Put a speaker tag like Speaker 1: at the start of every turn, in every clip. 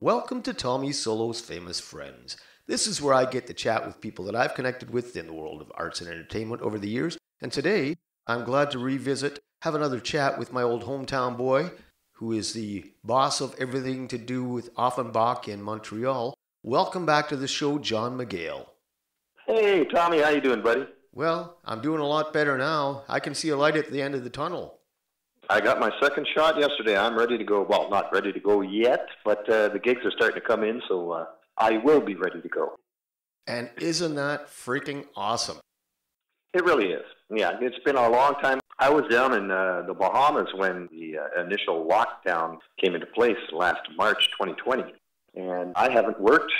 Speaker 1: Welcome to Tommy Solo's Famous Friends. This is where I get to chat with people that I've connected with in the world of arts and entertainment over the years. And today, I'm glad to have another chat with my old hometown boy, who is the boss of everything to do with Offenbach in Montreal. Welcome back to the show, John McGale.
Speaker 2: Hey, Tommy, how you doing, buddy?
Speaker 1: Well, I'm doing a lot better now. I can see a light at the end of the tunnel.
Speaker 2: I got my second shot yesterday. I'm ready to go. Well, not ready to go yet, but the gigs are starting to come in, so I will be ready to go.
Speaker 1: And isn't that freaking awesome?
Speaker 2: It really is. Yeah, it's been a long time. I was down in the Bahamas when the initial lockdown came into place last March 2020, and I haven't worked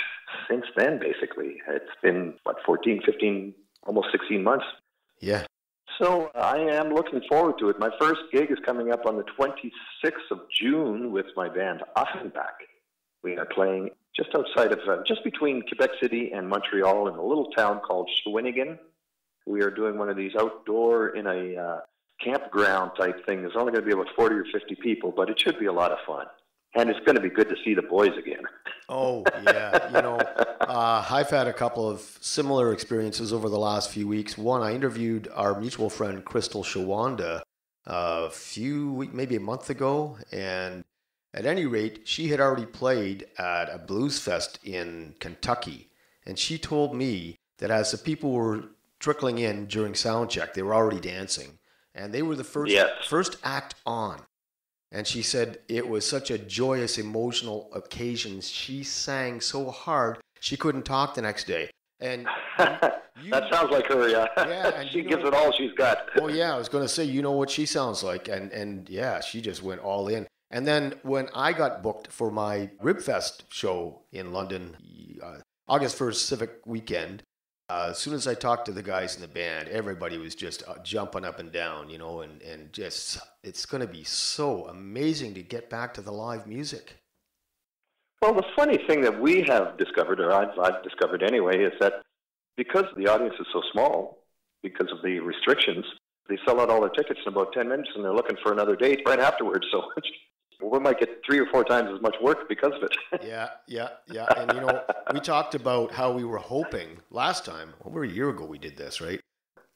Speaker 2: since then, basically. It's been, 14, 15, almost 16 months.
Speaker 1: Yeah.
Speaker 2: So I am looking forward to it. My first gig is coming up on the 26th of June with my band Offenbach. We are playing just outside of, just between Quebec City and Montreal in a little town called Shawinigan. We are doing one of these outdoor in a campground type thing. There's only going to be about 40 or 50 people, but it should be a lot of fun. And it's going to be good to see the boys again.
Speaker 1: Oh, yeah. I've had a couple of similar experiences over the last few weeks. One, I interviewed our mutual friend, Crystal Shawanda, maybe a month ago. And at any rate, she had already played at a blues fest in Kentucky. And she told me that as the people were trickling in during sound check, they were already dancing. And they were the first act on. And she said it was such a joyous, emotional occasion. She sang so hard, she couldn't talk the next day. And
Speaker 2: that sounds like her, yeah.
Speaker 1: Yeah, and
Speaker 2: she gives it all she's got.
Speaker 1: Oh, yeah, I was going to say, you know what she sounds like. And yeah, she just went all in. And then when I got booked for my Ribfest show in London, August 1st Civic Weekend, as soon as I talked to the guys in the band, everybody was just jumping up and down, and just, it's going to be so amazing to get back to the live music.
Speaker 2: Well, the funny thing that we have discovered, or I've discovered anyway, is that because the audience is so small, because of the restrictions, they sell out all their tickets in about 10 minutes and they're looking for another date right afterwards. So we might get 3 or 4 times as much work because of it.
Speaker 1: Yeah. And, we talked about how we were hoping last time, over a year ago we did this, right?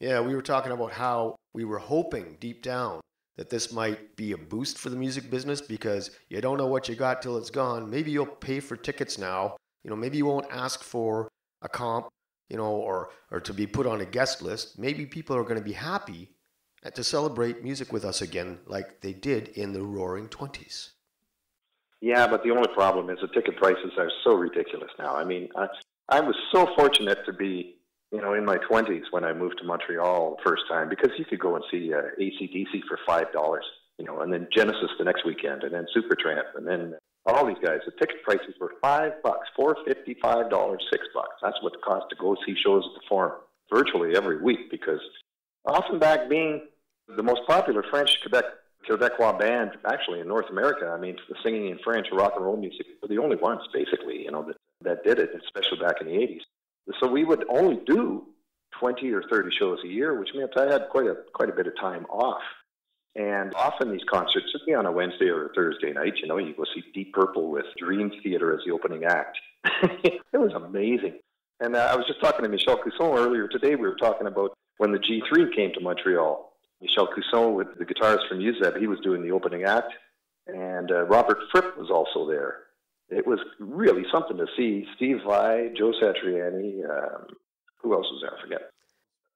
Speaker 1: Yeah, we were talking about how we were hoping deep down that this might be a boost for the music business because you don't know what you got till it's gone. Maybe you'll pay for tickets now. Maybe you won't ask for a comp, or to be put on a guest list. Maybe people are going to be happy to celebrate music with us again like they did in the Roaring 20s.
Speaker 2: Yeah, but the only problem is the ticket prices are so ridiculous now. I mean, I was so fortunate to be, in my 20s when I moved to Montreal the first time, because you could go and see AC/DC for $5, and then Genesis the next weekend, and then Supertramp, and then all these guys. The ticket prices were $5, $4.50, $5, $6. That's what it cost to go see shows at the Forum virtually every week, because Offenbach being the most popular French Quebecois band actually in North America. I mean, singing in French rock and roll music, we're the only ones basically, that did it, especially back in the 80s. So we would only do 20 or 30 shows a year, which meant I had quite a bit of time off. And often these concerts would be on a Wednesday or a Thursday night. You go see Deep Purple with Dream Theater as the opening act. It was amazing. And I was just talking to Michel Cousson earlier today. We were talking about when the G3 came to Montreal. Michel Cousson, with the guitarist from UZEB, he was doing the opening act. And Robert Fripp was also there. It was really something to see. Steve Vai, Joe Satriani, who else was there? I forget.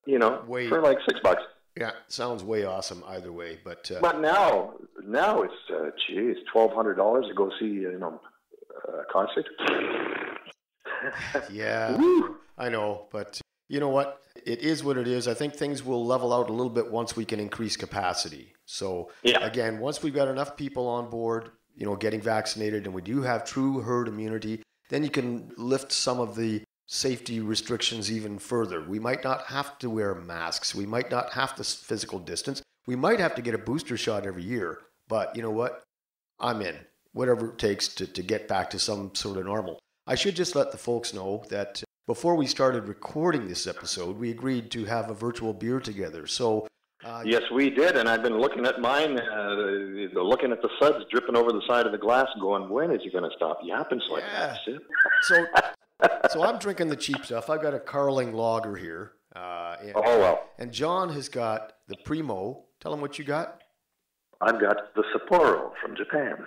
Speaker 2: For like $6.
Speaker 1: Yeah, sounds way awesome either way. But
Speaker 2: now it's $1,200 to go see a concert.
Speaker 1: Yeah, I know, but you know what? It is what it is. I think things will level out a little bit once we can increase capacity. So again, once we've got enough people on board, getting vaccinated, and we do have true herd immunity, then you can lift some of the safety restrictions even further. We might not have to wear masks. We might not have to physical distance. We might have to get a booster shot every year. But you know what? I'm in. Whatever it takes to get back to some sort of normal. I should just let the folks know that before we started recording this episode, we agreed to have a virtual beer together. So
Speaker 2: Yes, we did, and I've been looking at mine, looking at the suds dripping over the side of the glass, going, when is he going to stop yapping so I can have a sip?
Speaker 1: So I'm drinking the cheap stuff. I've got a Carling lager here. And John has got the Primo. Tell him what you got.
Speaker 2: I've got the Sapporo from Japan.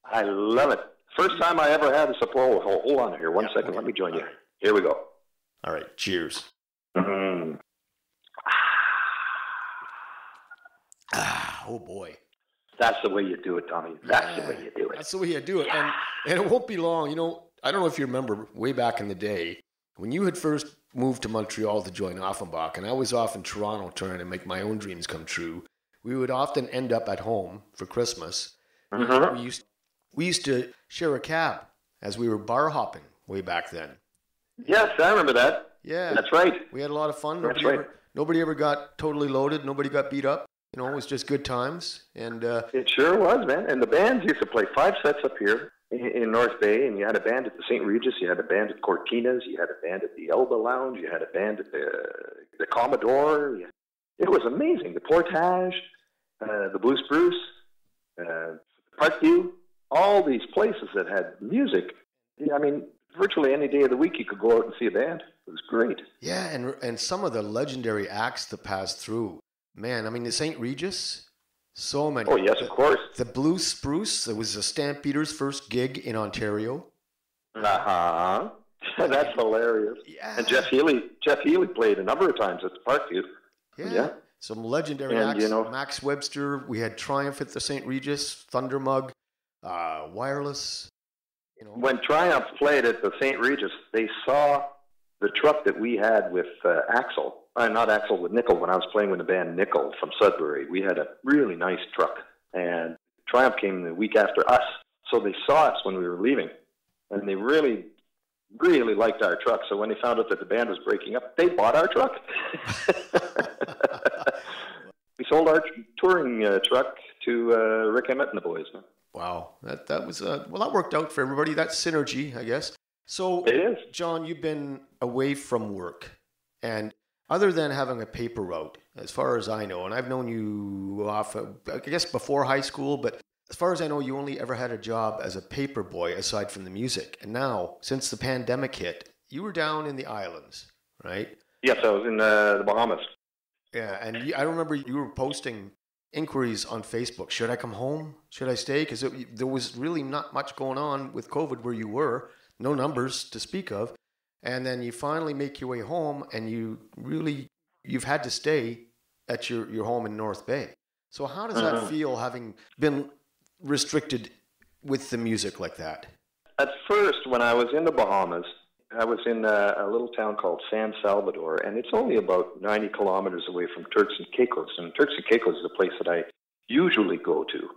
Speaker 2: I love it. First time I ever had a Sapporo. Hold on here. One second. Okay. Let me join you. Right. Here we go.
Speaker 1: All right. Cheers.
Speaker 2: Mm-hmm.
Speaker 1: Oh, boy.
Speaker 2: That's the way you do it, Tommy. That's the way you do it.
Speaker 1: That's the way you do it. And it won't be long. You know, I don't know if you remember way back in the day when you had first moved to Montreal to join Offenbach, and I was off in Toronto trying to make my own dreams come true. We would often end up at home for Christmas.
Speaker 2: Mm-hmm.
Speaker 1: We used to share a cab as we were bar hopping way back then.
Speaker 2: Yes, I remember that.
Speaker 1: Yeah.
Speaker 2: That's right.
Speaker 1: We had a lot of fun.
Speaker 2: That's
Speaker 1: Nobody ever got totally loaded. Nobody got beat up. You know, it was just good times. And
Speaker 2: it sure was, man. And the bands used to play 5 sets up here in North Bay, and you had a band at the St. Regis, you had a band at Cortina's, you had a band at the Elba Lounge, you had a band at the Commodore. It was amazing. The Portage, the Blue Spruce, Parkview, all these places that had music. I mean, virtually any day of the week you could go out and see a band. It was great.
Speaker 1: Yeah, and some of the legendary acts that passed through. Man, I mean, the St. Regis, so many.
Speaker 2: Oh, yes, of course.
Speaker 1: The Blue Spruce, it was a Stampeder's first gig in Ontario.
Speaker 2: Uh-huh. That's hilarious.
Speaker 1: Yeah.
Speaker 2: And Jeff Healy played a number of times at the Parkview.
Speaker 1: Yeah. Some legendary acts. You know, Max Webster, we had Triumph at the St. Regis, Thundermug, Wireless. You know.
Speaker 2: When Triumph played at the St. Regis, they saw the truck that we had with Axel. Not Axel, with Nickel. When I was playing with the band Nickel from Sudbury, we had a really nice truck. And Triumph came the week after us. So they saw us when we were leaving. And they really, really liked our truck. So when they found out that the band was breaking up, they bought our truck. We sold our touring truck to Rick Emmett and the boys.
Speaker 1: Wow. That was, that worked out for everybody. That's synergy, I guess. So,
Speaker 2: it is.
Speaker 1: John, you've been away from work. And other than having a paper route, as far as I know, and I've known you off, I guess, before high school, but as far as I know, you only ever had a job as a paper boy aside from the music. And now, since the pandemic hit, you were down in the islands, right?
Speaker 2: Yes, I was in the Bahamas.
Speaker 1: Yeah, and I remember you were posting inquiries on Facebook. Should I come home? Should I stay? Because there was really not much going on with COVID where you were. No numbers to speak of. And then you finally make your way home, and you've had to stay at your home in North Bay. So how does that feel, having been restricted with the music like that?
Speaker 2: At first, when I was in the Bahamas, I was in a little town called San Salvador, and it's only about 90 kilometers away from Turks and Caicos. And Turks and Caicos is a place that I usually go to.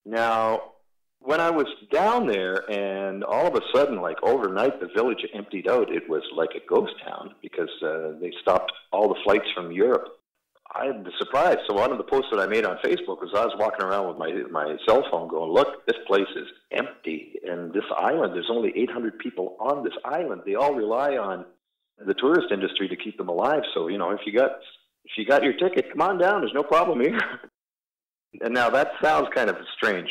Speaker 2: Now, when I was down there, and all of a sudden, like overnight, the village emptied out. It was like a ghost town because they stopped all the flights from Europe. I was surprised. So one of the posts that I made on Facebook was I was walking around with my cell phone going, look, this place is empty. And this island, there's only 800 people on this island. They all rely on the tourist industry to keep them alive. So, you know, if you got your ticket, come on down. There's no problem here. And now that sounds kind of strange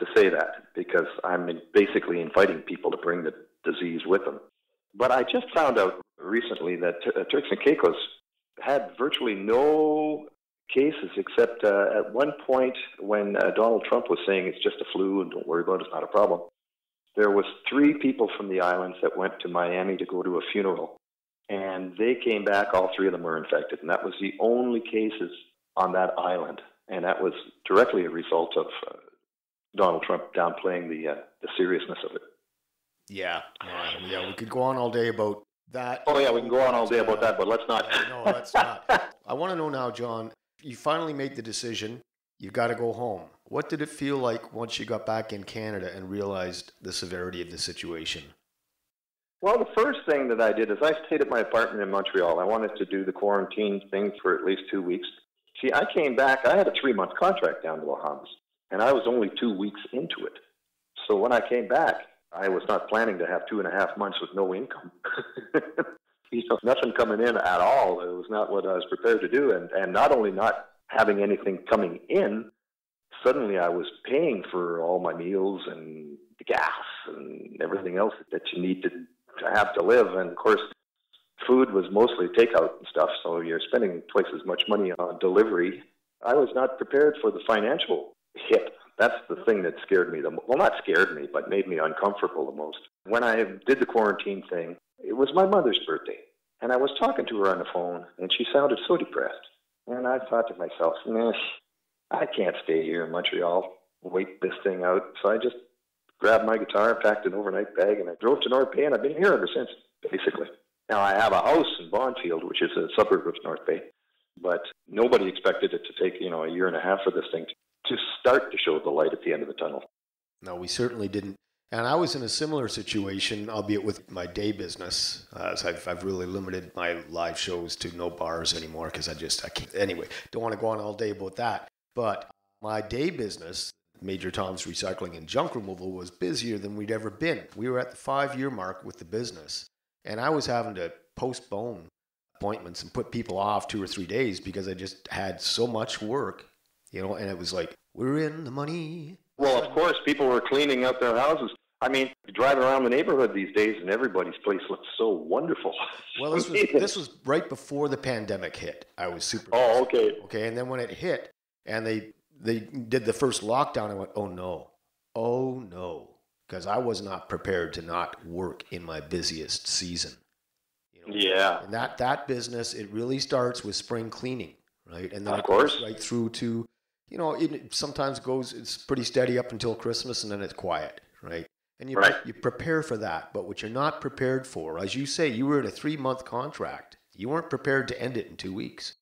Speaker 2: to say that, because I'm basically inviting people to bring the disease with them. But I just found out recently that Turks and Caicos had virtually no cases, except at one point when Donald Trump was saying it's just a flu and don't worry about it, it's not a problem. There was 3 people from the islands that went to Miami to go to a funeral, and they came back, all 3 of them were infected, and that was the only cases on that island, and that was directly a result of Donald Trump downplaying the seriousness of it.
Speaker 1: Yeah, we could go on all day about that.
Speaker 2: Oh yeah, we can go on all day about that, but let's not.
Speaker 1: No, let's not. I want to know now, John, you finally made the decision. You've got to go home. What did it feel like once you got back in Canada and realized the severity of the situation?
Speaker 2: Well, the first thing that I did is I stayed at my apartment in Montreal. I wanted to do the quarantine thing for at least 2 weeks. See, I came back. I had a 3-month contract down to the Bahamas, and I was only 2 weeks into it. So when I came back, I was not planning to have 2.5 months with no income. Nothing coming in at all. It was not what I was prepared to do. And not only not having anything coming in, suddenly I was paying for all my meals and the gas and everything else that you need to have to live. And of course, food was mostly takeout and stuff, so you're spending twice as much money on delivery. I was not prepared for the financial hit. That's the thing that scared me well, not scared me, but made me uncomfortable the most. When I did the quarantine thing, it was my mother's birthday, and I was talking to her on the phone, and she sounded so depressed. And I thought to myself, I can't stay here in Montreal, wait this thing out. So I just grabbed my guitar, packed an overnight bag, and I drove to North Bay, and I've been here ever since, basically. Now, I have a house in Bonfield, which is a suburb of North Bay, but nobody expected it to take, a year and a half for this thing to start to show the light at the end of the tunnel.
Speaker 1: No, we certainly didn't. And I was in a similar situation, albeit with my day business. As I've really limited my live shows to no bars anymore because I can't. Anyway, don't want to go on all day about that. But my day business, Major Tom's Recycling and Junk Removal, was busier than we'd ever been. We were at the 5-year mark with the business. And I was having to postpone appointments and put people off 2 or 3 days because I just had so much work, and it was like, we're in the money.
Speaker 2: Well, of course, people were cleaning out their houses. I mean, driving around the neighborhood these days and everybody's place looks so wonderful.
Speaker 1: Well, this was right before the pandemic hit. I was super.
Speaker 2: Oh, okay.
Speaker 1: Okay, and then when it hit and they did the first lockdown, I went, oh no. Because I was not prepared to not work in my busiest season.
Speaker 2: Yeah.
Speaker 1: And that business, it really starts with spring cleaning, right? And then
Speaker 2: of course,
Speaker 1: goes right through to, it sometimes it's pretty steady up until Christmas, and then it's quiet, right? And you prepare for that. But what you're not prepared for, as you say, you were in a 3-month contract. You weren't prepared to end it in 2 weeks.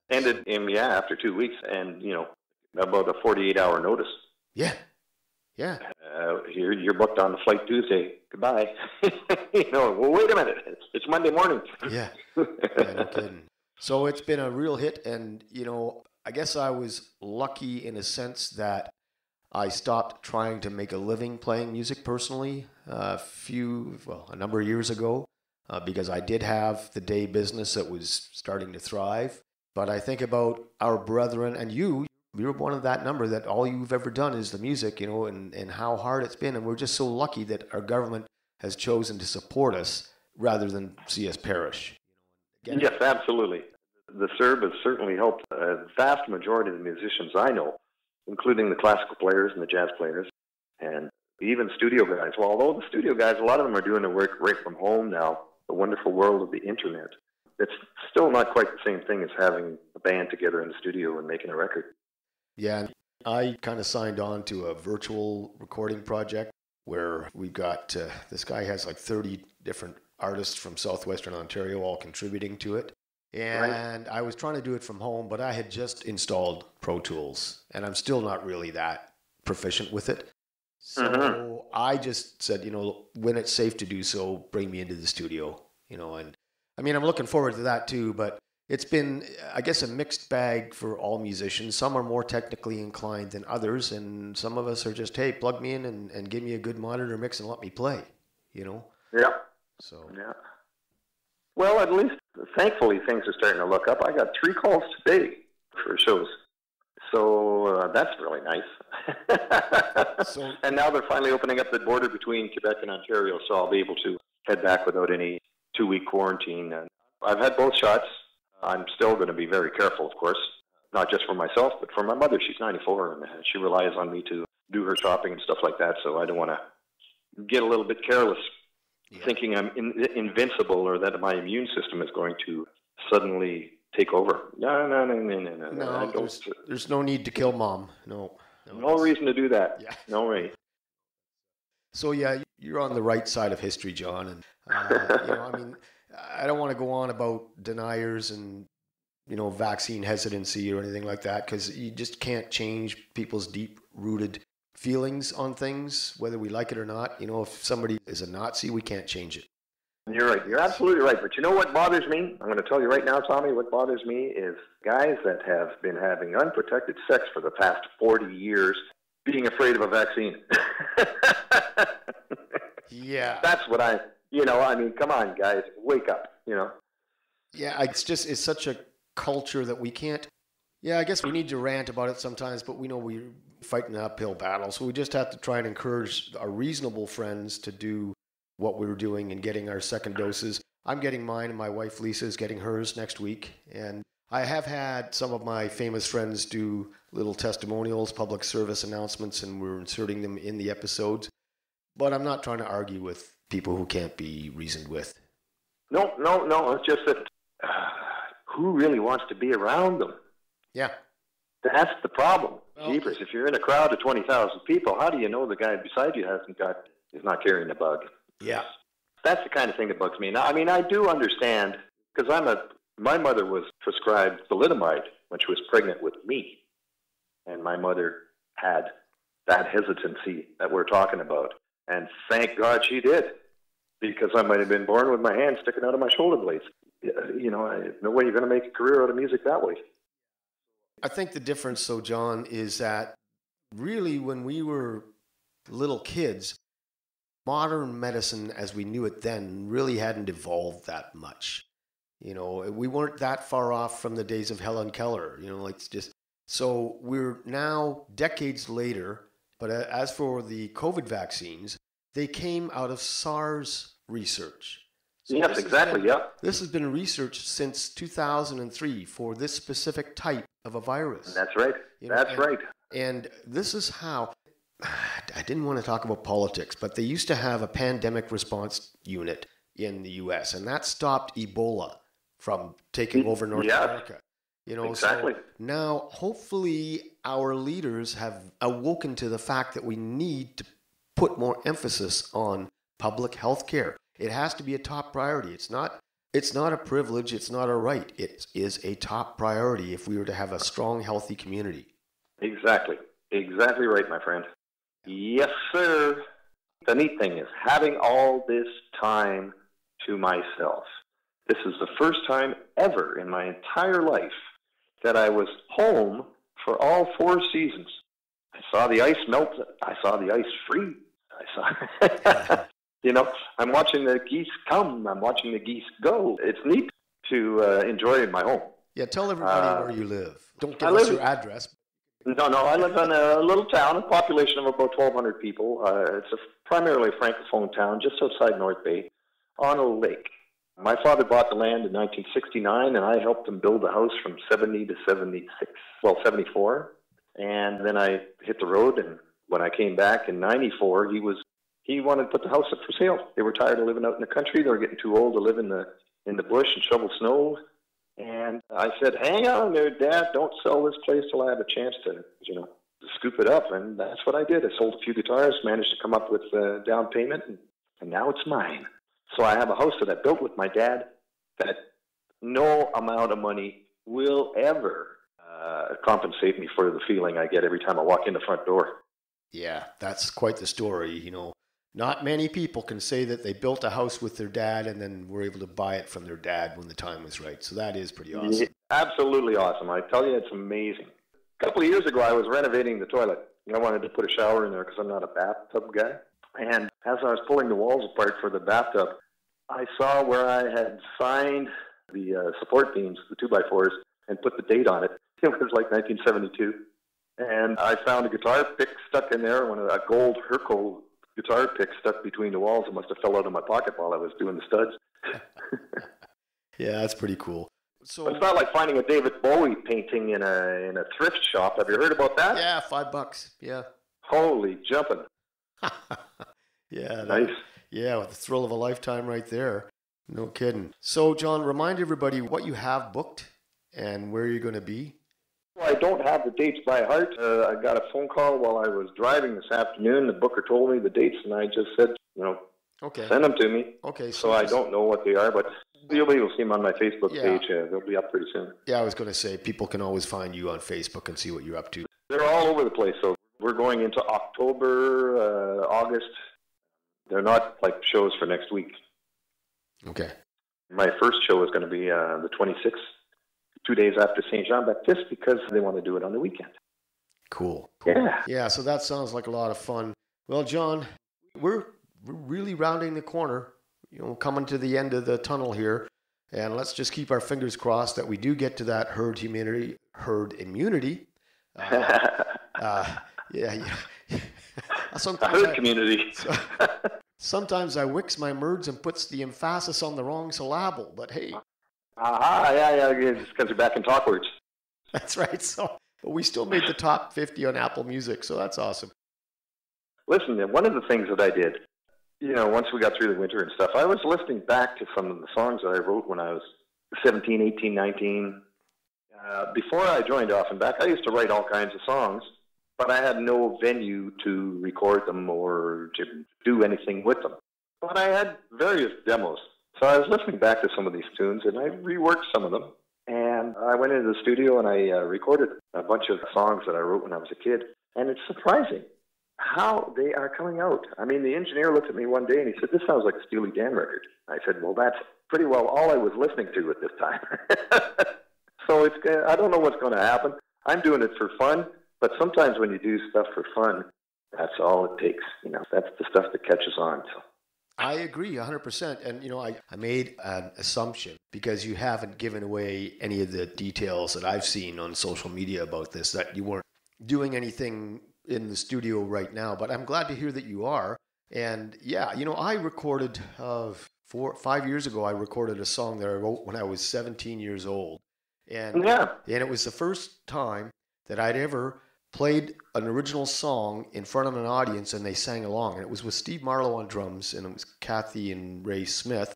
Speaker 2: Ended after 2 weeks, and about a 48-hour notice.
Speaker 1: Yeah. Yeah.
Speaker 2: You're booked on the flight Tuesday. Goodbye. Well, wait a minute. It's Monday morning.
Speaker 1: Yeah. No kidding. So it's been a real hit, and I guess I was lucky in a sense that I stopped trying to make a living playing music personally a number of years ago because I did have the day business that was starting to thrive. But I think about our brethren and you're one of that number that all you've ever done is the music, and how hard it's been. And we're just so lucky that our government has chosen to support us rather than see us perish.
Speaker 2: Yes, absolutely. The CERB has certainly helped a vast majority of the musicians I know, including the classical players and the jazz players, and even studio guys. Well, although the studio guys, a lot of them are doing their work right from home now, the wonderful world of the internet. It's still not quite the same thing as having a band together in the studio and making a record.
Speaker 1: Yeah, I kind of signed on to a virtual recording project where we've got, this guy has like 30 different artists from southwestern Ontario all contributing to it. And I was trying to do it from home, but I had just installed Pro Tools, and I'm still not really that proficient with it. So I just said, when it's safe to do so, bring me into the studio, and I mean, I'm looking forward to that too, but it's been, I guess, a mixed bag for all musicians. Some are more technically inclined than others, and some of us are just, hey, plug me in and give me a good monitor mix and let me play, Yeah. So. Yeah.
Speaker 2: Well, at least, thankfully, things are starting to look up. I got 3 calls today for shows. So that's really nice. And now they're finally opening up the border between Quebec and Ontario, so I'll be able to head back without any 2-week quarantine. And I've had both shots. I'm still going to be very careful, of course, not just for myself, but for my mother. She's 94, and she relies on me to do her shopping and stuff like that, so I don't want to get a little bit careless thinking I'm invincible or that my immune system is going to suddenly take over.
Speaker 1: No, there's no need to kill Mom. No
Speaker 2: reason to do that.
Speaker 1: Yeah.
Speaker 2: No way.
Speaker 1: So yeah, you're on the right side of history, John. And I mean, I don't want to go on about deniers and vaccine hesitancy or anything like that, because you just can't change people's deep-rooted feelings on things, whether we like it or not. If somebody is a Nazi, we can't change it.
Speaker 2: You're right. You're absolutely right. But you know what bothers me? I'm going to tell you right now, Tommy, what bothers me is guys that have been having unprotected sex for the past 40 years being afraid of a vaccine.
Speaker 1: Yeah.
Speaker 2: That's what I mean, come on, guys, wake up. you know.
Speaker 1: Yeah, it's such a culture that we can't. Yeah, I guess we need to rant about it sometimes, but we know we're fighting an uphill battle. So we just have to try and encourage our reasonable friends to do what we're doing and getting our second doses. I'm getting mine, and my wife Lisa is getting hers next week. And I have had some of my famous friends do little testimonials, public service announcements, and we're inserting them in the episodes. But I'm not trying to argue with people who can't be reasoned with.
Speaker 2: No. It's just that who really wants to be around them?
Speaker 1: Yeah.
Speaker 2: That's the problem.
Speaker 1: Well,
Speaker 2: Jeepers, if you're in a crowd of 20,000 people, how do you know the guy beside you is not carrying a bug?
Speaker 1: Yeah.
Speaker 2: That's the kind of thing that bugs me. Now, I mean, I do understand, because my mother was prescribed thalidomide when she was pregnant with me. And my mother had that hesitancy that we're talking about. And thank God she did, because I might have been born with my hand sticking out of my shoulder blades. You know, no way you're going to make a career out of music that way.
Speaker 1: I think the difference, though, John, is that really when we were little kids, modern medicine as we knew it then really hadn't evolved that much. You know, we weren't that far off from the days of Helen Keller, you know, it's just, so we're now decades later, but as for the COVID vaccines, they came out of SARS research. So
Speaker 2: yes, exactly, yeah.
Speaker 1: This has been researched since 2003 for this specific type of a virus.
Speaker 2: That's right. You know, That's right.
Speaker 1: And this is how, I didn't want to talk about politics, but they used to have a pandemic response unit in the U.S., and that stopped Ebola from taking over North America. You know,
Speaker 2: exactly.
Speaker 1: So now hopefully our leaders have awoken to the fact that we need to put more emphasis on public health care. It has to be a top priority. It's not a privilege. It's not a right. It is a top priority if we were to have a strong, healthy community.
Speaker 2: Exactly. Exactly right, my friend. Yes, sir. The neat thing is having all this time to myself. This is the first time ever in my entire life that I was home for all 4 seasons. I saw the ice melt. I saw the ice freeze. I saw... You know, I'm watching the geese come. I'm watching the geese go. It's neat to enjoy in my home.
Speaker 1: Yeah, tell everybody where you live. Don't give us your address.
Speaker 2: No, I live in a little town, a population of about 1,200 people. It's primarily a francophone town just outside North Bay on a lake. My father bought the land in 1969, and I helped him build the house from 70 to 74. And then I hit the road, and when I came back in 94, he wanted to put the house up for sale. They were tired of living out in the country. They were getting too old to live in the bush and shovel snow. And I said, hang on there, Dad, don't sell this place till I have a chance to scoop it up. And that's what I did. I sold a few guitars, managed to come up with a down payment, and now it's mine. So I have a house that I built with my dad that no amount of money will ever compensate me for the feeling I get every time I walk in the front door.
Speaker 1: Yeah, that's quite the story. You know, not many people can say that they built a house with their dad and then were able to buy it from their dad when the time was right. So that is pretty awesome.
Speaker 2: Yeah, absolutely awesome. I tell you, it's amazing. A couple of years ago, I was renovating the toilet. I wanted to put a shower in there because I'm not a bathtub guy. And as I was pulling the walls apart for the bathtub, I saw where I had signed the support beams, the 2x4s, and put the date on it. It was like 1972. And I found a guitar pick stuck in there, a gold Herco guitar pick stuck between the walls. It must have fell out of my pocket while I was doing the studs.
Speaker 1: Yeah, that's pretty cool. So
Speaker 2: but it's not like finding a David Bowie painting in a thrift shop. Have you heard about that?
Speaker 1: Yeah, $5. Yeah.
Speaker 2: Holy jumping.
Speaker 1: Yeah.
Speaker 2: Nice.
Speaker 1: Yeah, with the thrill of a lifetime right there. No kidding. So, John, remind everybody what you have booked and where you're going to be.
Speaker 2: Well, I don't have the dates by heart. I got a phone call while I was driving this afternoon. The booker told me the dates, and I just said,
Speaker 1: okay,
Speaker 2: send them to me.
Speaker 1: Okay.
Speaker 2: So I don't know what they are, but you'll be able to see them on my Facebook page. They'll be up pretty soon.
Speaker 1: Yeah, I was going to say, people can always find you on Facebook and see what you're up to.
Speaker 2: They're all over the place. So we're going into October, August. They're not like shows for next week.
Speaker 1: Okay.
Speaker 2: My first show is going to be the 26th. 2 days after St. Jean-Baptiste because they want to do it on the weekend.
Speaker 1: Cool.
Speaker 2: Yeah.
Speaker 1: Yeah, so that sounds like a lot of fun. Well, John, we're really rounding the corner, coming to the end of the tunnel here. And let's just keep our fingers crossed that we do get to that herd immunity. Uh, yeah. Sometimes
Speaker 2: herd community.
Speaker 1: Sometimes I wicks my words and puts the emphasis on the wrong syllable, but hey.
Speaker 2: Yeah, it's because you're back in talk words.
Speaker 1: That's right. So we still made the top 50 on Apple Music, so that's awesome.
Speaker 2: Listen, one of the things that I did, once we got through the winter and stuff, I was listening back to some of the songs that I wrote when I was 17, 18, 19. Before I joined Offenbach, I used to write all kinds of songs, but I had no venue to record them or to do anything with them. But I had various demos. So I was listening back to some of these tunes, and I reworked some of them. And I went into the studio, and I recorded a bunch of songs that I wrote when I was a kid. And it's surprising how they are coming out. I mean, the engineer looked at me one day, and he said, "This sounds like a Steely Dan record." I said, "Well, that's pretty well all I was listening to at this time." So I don't know what's going to happen. I'm doing it for fun. But sometimes when you do stuff for fun, that's all it takes. That's the stuff that catches on. So.
Speaker 1: I agree 100%. And, I made an assumption because you haven't given away any of the details that I've seen on social media about this, that you weren't doing anything in the studio right now. But I'm glad to hear that you are. And yeah, I recorded 5 years ago, I recorded a song that I wrote when I was 17 years old. And it was the first time that I'd ever played an original song in front of an audience and they sang along. And it was with Steve Marlowe on drums, and it was Kathy and Ray Smith.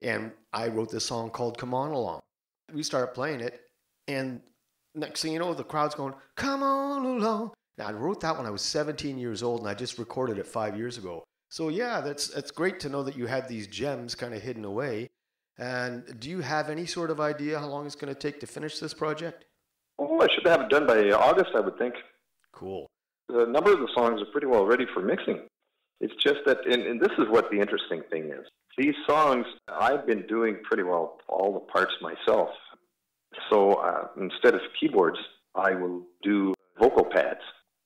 Speaker 1: And I wrote this song called Come On Along. We started playing it, and next thing you know, the crowd's going, "Come on along." Now, I wrote that when I was 17 years old, and I just recorded it 5 years ago. So yeah, that's great to know that you had these gems kind of hidden away. And do you have any sort of idea how long it's going to take to finish this project?
Speaker 2: Oh, I should have it done by August, I would think.
Speaker 1: Cool.
Speaker 2: The number of the songs are pretty well ready for mixing. It's just that, and this is what the interesting thing is. These songs, I've been doing pretty well all the parts myself. So instead of keyboards, I will do vocal pads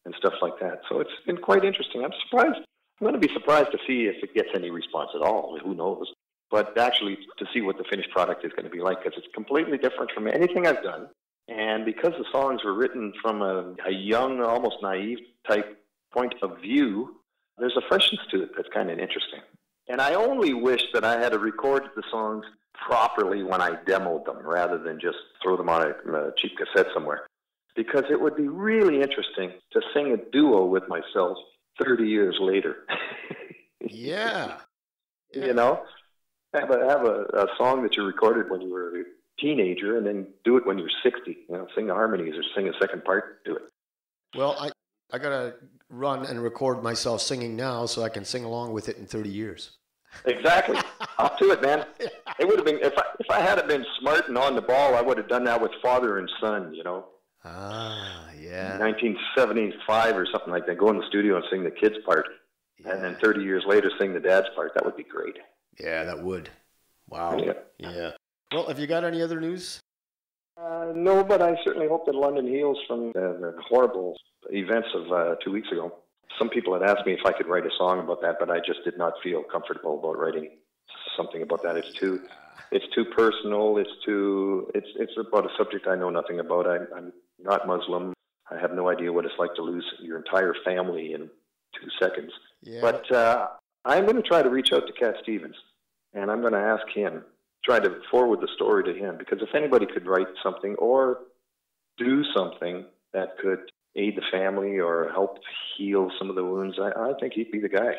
Speaker 2: and stuff like that. So it's been quite interesting. I'm surprised. I'm going to be surprised to see if it gets any response at all. Who knows? But actually to see what the finished product is going to be like, because it's completely different from anything I've done. And because the songs were written from a young, almost naive type point of view, there's a freshness to it that's kind of interesting. And I only wish that I had recorded the songs properly when I demoed them, rather than just throw them on a cheap cassette somewhere. Because it would be really interesting to sing a duo with myself 30 years later.
Speaker 1: Yeah.
Speaker 2: Have a song that you recorded when you were a teenager, and then do it when you're 60. Sing the harmonies or sing a second part to it.
Speaker 1: Well, I gotta run and record myself singing now so I can sing along with it in 30 years.
Speaker 2: Exactly. Up to it, man. It would have been, if I had been smart and on the ball, I would have done that with Father and Son.
Speaker 1: Ah, yeah.
Speaker 2: 1975 or something like that. Go in the studio and sing the kid's part, and then 30 years later sing the dad's part. That would be great.
Speaker 1: Yeah, that would. Wow. Yeah. Well, have you got any other news?
Speaker 2: No, but I certainly hope that London heals from the horrible events of 2 weeks ago. Some people had asked me if I could write a song about that, but I just did not feel comfortable about writing something about that. It's too personal. It's about a subject I know nothing about. I'm not Muslim. I have no idea what it's like to lose your entire family in 2 seconds. Yeah. But I'm going to try to reach out to Cat Stevens, and I'm going to ask him, try to forward the story to him, because if anybody could write something or do something that could aid the family or help heal some of the wounds, I think he'd be the guy.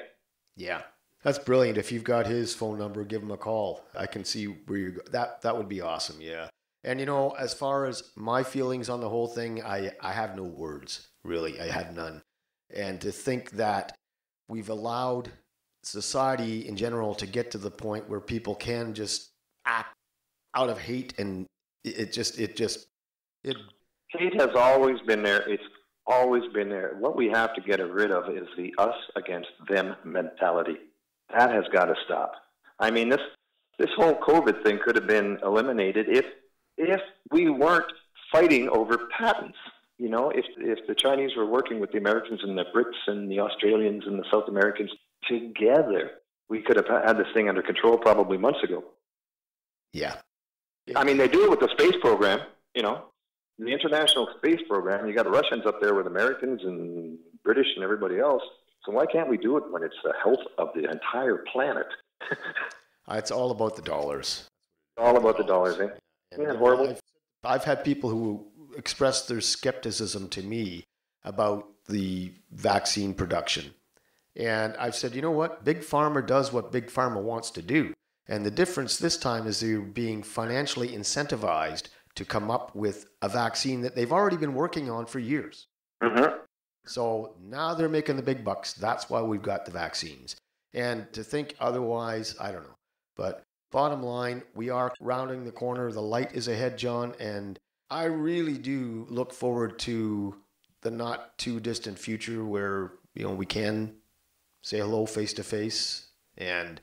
Speaker 2: Yeah.
Speaker 1: That's brilliant. If you've got his phone number, give him a call. I can see where you're that would be awesome. Yeah. And as far as my feelings on the whole thing, I have no words, really. I have none. And to think that we've allowed society in general to get to the point where people can just act out of hate, and it
Speaker 2: hate has always been there. It's always been there. What we have to get rid of is the us against them mentality. That has got to stop. I mean, this whole COVID thing could have been eliminated if we weren't fighting over patents. If the Chinese were working with the Americans and the Brits and the Australians and the South Americans together, we could have had this thing under control probably months ago.
Speaker 1: Yeah.
Speaker 2: I mean, they do it with the space program, you know, the International Space Program. You got Russians up there with Americans and British and everybody else. So why can't we do it when it's the health of the entire planet?
Speaker 1: It's all about the dollars.
Speaker 2: All about the dollars, eh?
Speaker 1: And,
Speaker 2: horrible.
Speaker 1: I've had people who express their skepticism to me about the vaccine production. And I've said, you know what? Big Pharma does what Big Pharma wants to do. And the difference this time is they're being financially incentivized to come up with a vaccine that they've already been working on for years.
Speaker 2: Mm-hmm.
Speaker 1: So now they're making the big bucks. That's why we've got the vaccines. And to think otherwise, I don't know. But bottom line, we are rounding the corner. The light is ahead, John. And I really do look forward to the not too distant future where, you know, we can say hello face to face. And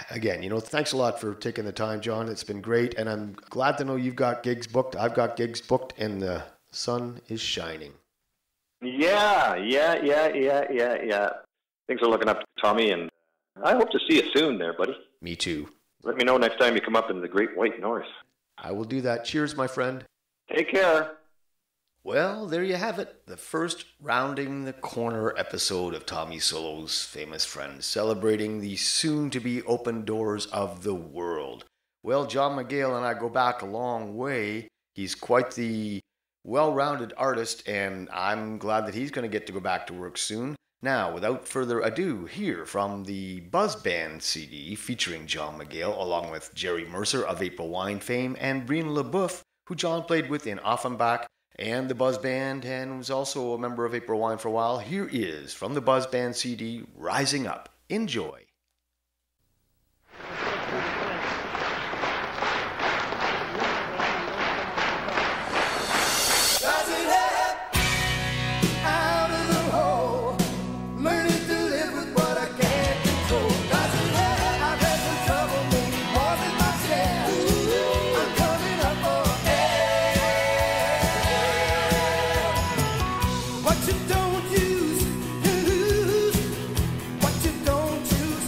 Speaker 1: again, you know, thanks a lot for taking the time, John. It's been great. And I'm glad to know you've got gigs booked. I've got gigs booked and the sun is shining.
Speaker 2: Yeah. Things are looking up, Tommy, and I hope to see you soon there, buddy.
Speaker 1: Me too.
Speaker 2: Let me know next time you come up in the Great White North.
Speaker 1: I will do that. Cheers, my friend.
Speaker 2: Take care.
Speaker 1: Well, there you have it. The first Rounding the Corner episode of Tommy Solo's Famous Friends, celebrating the soon-to-be open doors of the world. Well, John McGale and I go back a long way. He's quite the well-rounded artist, and I'm glad that he's going to get to go back to work soon. Now, without further ado, here from the Buzz Band CD featuring John McGale, along with Jerry Mercer of April Wine fame, and Breen Lebeuf, who John played with in Offenbach and the Buzz Band, and was also a member of April Wine for a while. Here is, from the Buzz Band CD, Rising Up. Enjoy.
Speaker 3: What you don't use, you lose. What you don't choose.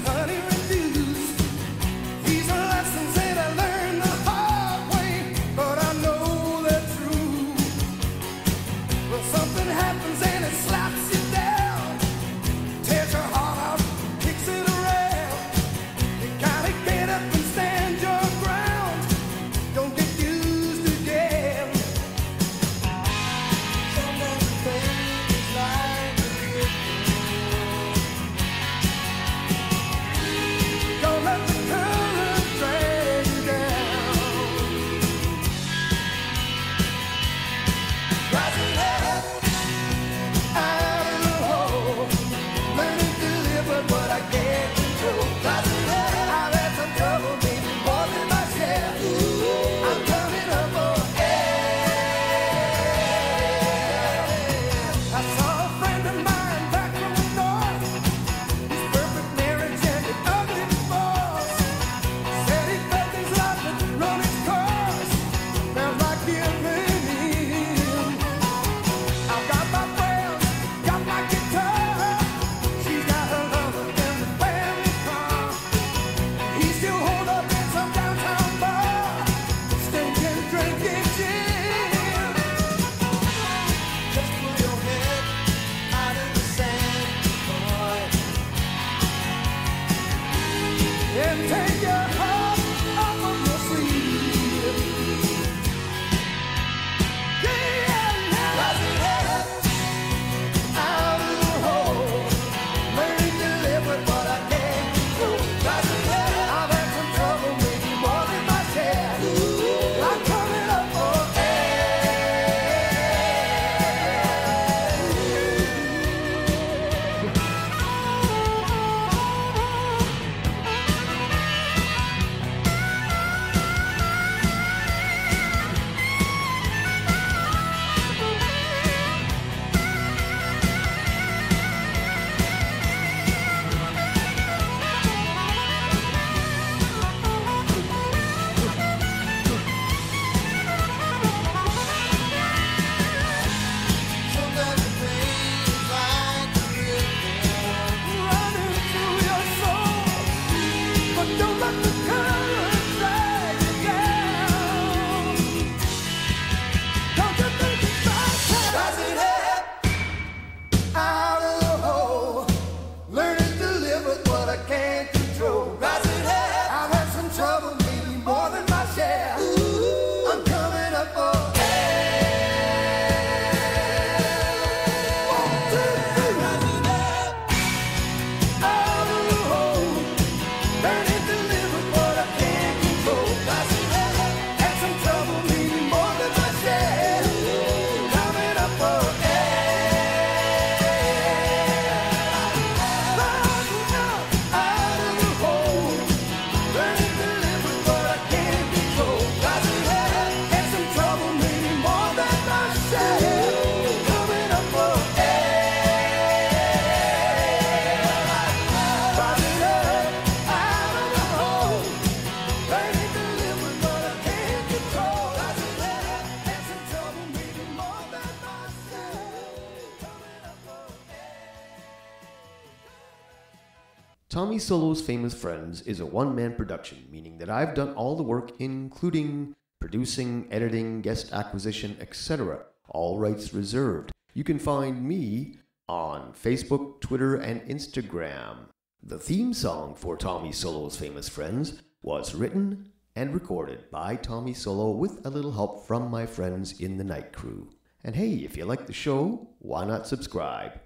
Speaker 1: Tommy Solo's Famous Friends is a one-man production, meaning that I've done all the work, including producing, editing, guest acquisition, etc. All rights reserved. You can find me on Facebook, Twitter, and Instagram. The theme song for Tommy Solo's Famous Friends was written and recorded by Tommy Solo with a little help from my friends in the night crew. And hey, if you like the show, why not subscribe?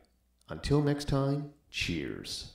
Speaker 1: Until next time, cheers.